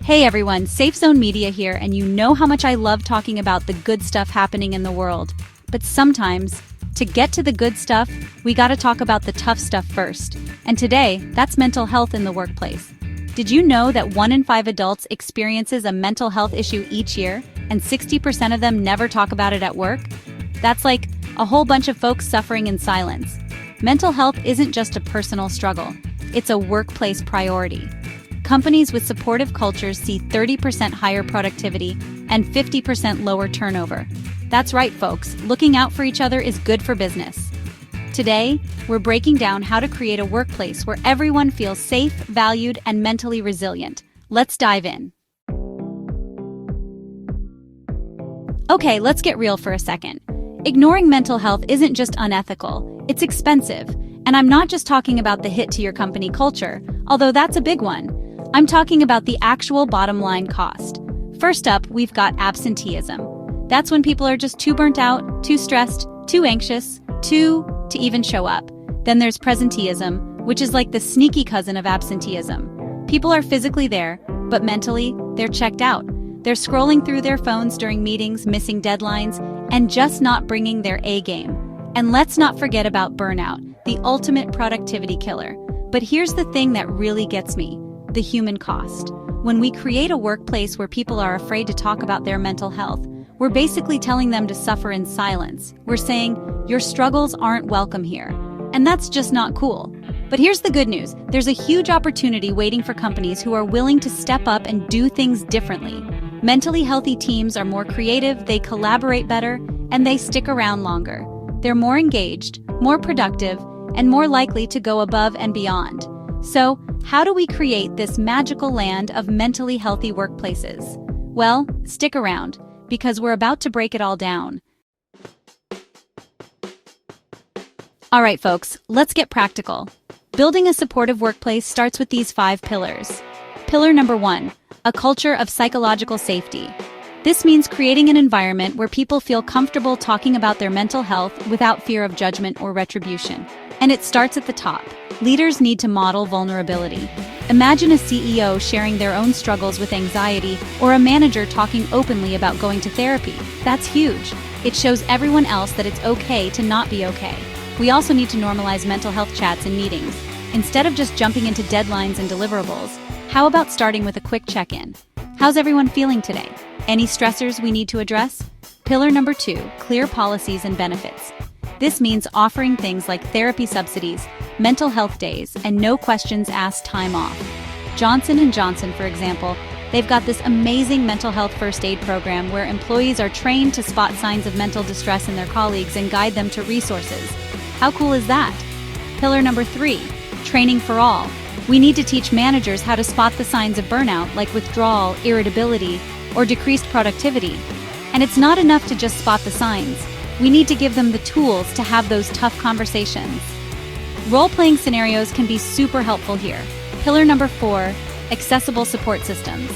Hey everyone, Safe Zone Media here, and you know how much I love talking about the good stuff happening in the world. But sometimes, to get to the good stuff, we gotta talk about the tough stuff first. And today, that's mental health in the workplace. Did you know that 1 in 5 adults experiences a mental health issue each year, and 60% of them never talk about it at work? That's like a whole bunch of folks suffering in silence. Mental health isn't just a personal struggle, it's a workplace priority. Companies with supportive cultures see 30% higher productivity and 50% lower turnover. That's right, folks. Looking out for each other is good for business. Today, we're breaking down how to create a workplace where everyone feels safe, valued, and mentally resilient. Let's dive in. Okay, let's get real for a second. Ignoring mental health isn't just unethical, it's expensive. And I'm not just talking about the hit to your company culture, although that's a big one. I'm talking about the actual bottom line cost. First up, we've got absenteeism. That's when people are just too burnt out, too stressed, too anxious, to even show up. Then there's presenteeism, which is like the sneaky cousin of absenteeism. People are physically there, but mentally, they're checked out. They're scrolling through their phones during meetings, missing deadlines, and just not bringing their A game. And let's not forget about burnout, the ultimate productivity killer. But here's the thing that really gets me. The human cost. When we create a workplace where people are afraid to talk about their mental health, we're basically telling them to suffer in silence. We're saying, your struggles aren't welcome here. And that's just not cool. But here's the good news. There's a huge opportunity waiting for companies who are willing to step up and do things differently. Mentally healthy teams are more creative, they collaborate better, and they stick around longer. They're more engaged, more productive, and more likely to go above and beyond. So, how do we create this magical land of mentally healthy workplaces? Well, stick around, because we're about to break it all down. Alright folks, let's get practical. Building a supportive workplace starts with these 5 pillars. Pillar number 1, a culture of psychological safety. This means creating an environment where people feel comfortable talking about their mental health without fear of judgment or retribution. And it starts at the top. Leaders need to model vulnerability. Imagine a CEO sharing their own struggles with anxiety or a manager talking openly about going to therapy. That's huge. It shows everyone else that it's okay to not be okay. We also need to normalize mental health chats in meetings. Instead of just jumping into deadlines and deliverables, how about starting with a quick check-in? How's everyone feeling today? Any stressors we need to address? Pillar number 2, clear policies and benefits. This means offering things like therapy subsidies, mental health days, and no questions asked time off. Johnson & Johnson, for example, they've got this amazing mental health first aid program where employees are trained to spot signs of mental distress in their colleagues and guide them to resources. How cool is that? Pillar number 3, training for all. We need to teach managers how to spot the signs of burnout like withdrawal, irritability, or decreased productivity. And it's not enough to just spot the signs. We need to give them the tools to have those tough conversations. Role-playing scenarios can be super helpful here. Pillar number 4, accessible support systems.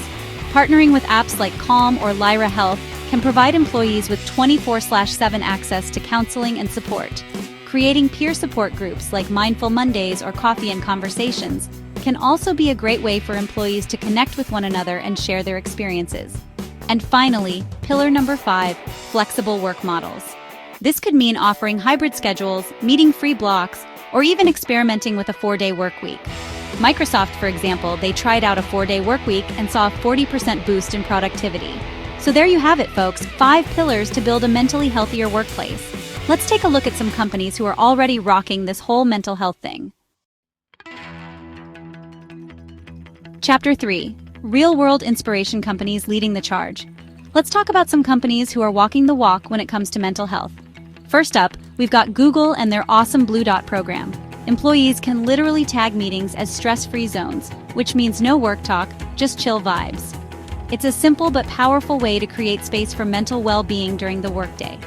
Partnering with apps like Calm or Lyra Health can provide employees with 24/7 access to counseling and support. Creating peer support groups like Mindful Mondays or Coffee and Conversations can also be a great way for employees to connect with one another and share their experiences. And finally, pillar number 5, flexible work models. This could mean offering hybrid schedules, meeting free blocks, or even experimenting with a 4-day work week. Microsoft, for example, they tried out a 4-day work week and saw a 40% boost in productivity. So there you have it, folks, 5 pillars to build a mentally healthier workplace. Let's take a look at some companies who are already rocking this whole mental health thing. Chapter 3, Real-World Inspiration Companies Leading the Charge. Let's talk about some companies who are walking the walk when it comes to mental health. First up, we've got Google and their awesome Blue Dot program. Employees can literally tag meetings as stress-free zones, which means no work talk, just chill vibes. It's a simple but powerful way to create space for mental well-being during the workday.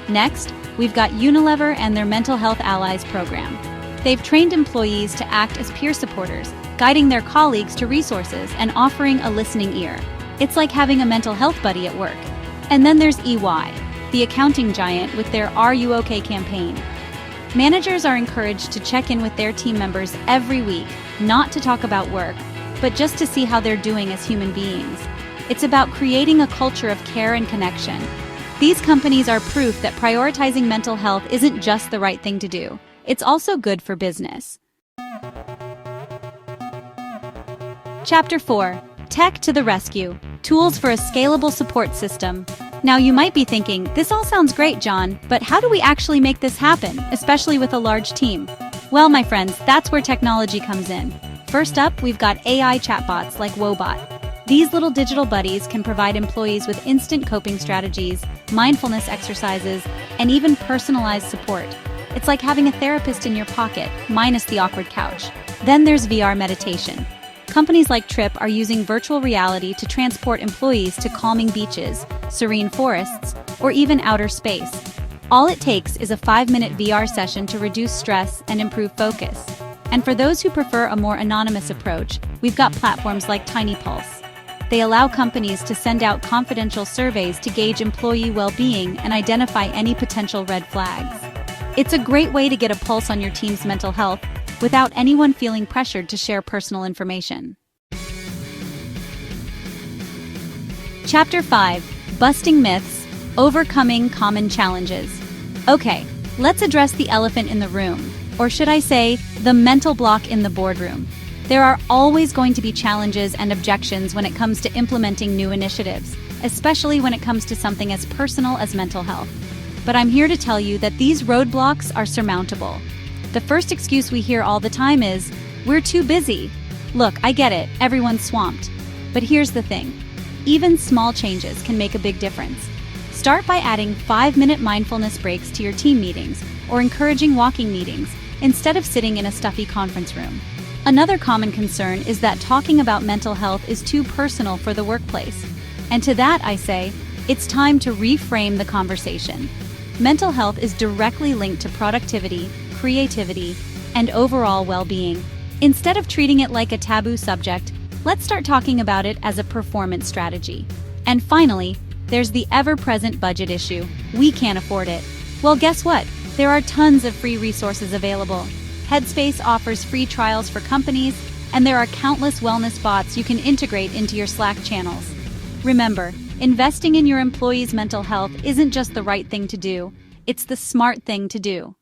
Next, we've got Unilever and their Mental Health Allies program. They've trained employees to act as peer supporters, guiding their colleagues to resources and offering a listening ear. It's like having a mental health buddy at work. And then there's EY, the accounting giant, with their Are You OK campaign. Managers are encouraged to check in with their team members every week, not to talk about work, but just to see how they're doing as human beings. It's about creating a culture of care and connection. These companies are proof that prioritizing mental health isn't just the right thing to do. It's also good for business. Chapter 4. Tech to the rescue. Tools for a scalable support system. Now you might be thinking, this all sounds great, John, but how do we actually make this happen, especially with a large team? Well, my friends, that's where technology comes in. First up, we've got AI chatbots like Wobot. These little digital buddies can provide employees with instant coping strategies, mindfulness exercises, and even personalized support. It's like having a therapist in your pocket, minus the awkward couch. Then there's VR meditation. Companies like Trip are using virtual reality to transport employees to calming beaches, serene forests, or even outer space. All it takes is a 5-minute VR session to reduce stress and improve focus. And for those who prefer a more anonymous approach, we've got platforms like TinyPulse. They allow companies to send out confidential surveys to gauge employee well-being and identify any potential red flags. It's a great way to get a pulse on your team's mental health without anyone feeling pressured to share personal information. Chapter 5. Busting Myths, Overcoming Common Challenges. Okay, let's address the elephant in the room, or should I say, the mental block in the boardroom. There are always going to be challenges and objections when it comes to implementing new initiatives, especially when it comes to something as personal as mental health. But I'm here to tell you that these roadblocks are surmountable. The first excuse we hear all the time is, we're too busy. Look, I get it, everyone's swamped. But here's the thing. Even small changes can make a big difference. Start by adding 5-minute mindfulness breaks to your team meetings or encouraging walking meetings instead of sitting in a stuffy conference room. Another common concern is that talking about mental health is too personal for the workplace. And to that I say, it's time to reframe the conversation. Mental health is directly linked to productivity, creativity, and overall well-being. Instead of treating it like a taboo subject, let's start talking about it as a performance strategy. And finally, there's the ever-present budget issue. We can't afford it. Well, guess what? There are tons of free resources available. Headspace offers free trials for companies, and there are countless wellness bots you can integrate into your Slack channels. Remember, investing in your employees' mental health isn't just the right thing to do, it's the smart thing to do.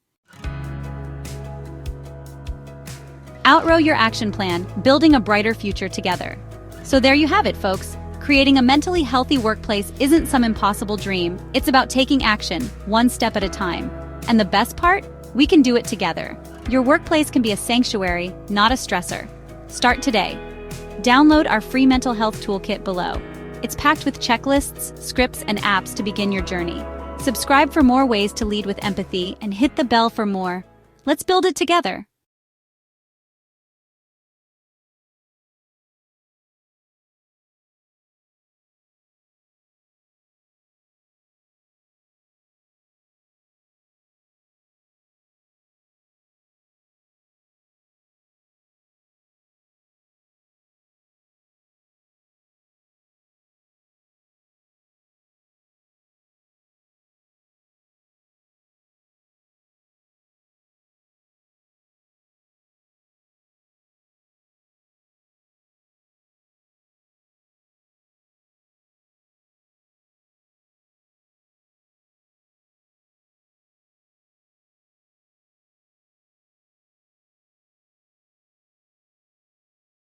Outgrow your action plan, building a brighter future together. So there you have it, folks. Creating a mentally healthy workplace isn't some impossible dream. It's about taking action, one step at a time. And the best part? We can do it together. Your workplace can be a sanctuary, not a stressor. Start today. Download our free mental health toolkit below. It's packed with checklists, scripts, and apps to begin your journey. Subscribe for more ways to lead with empathy and hit the bell for more. Let's build it together.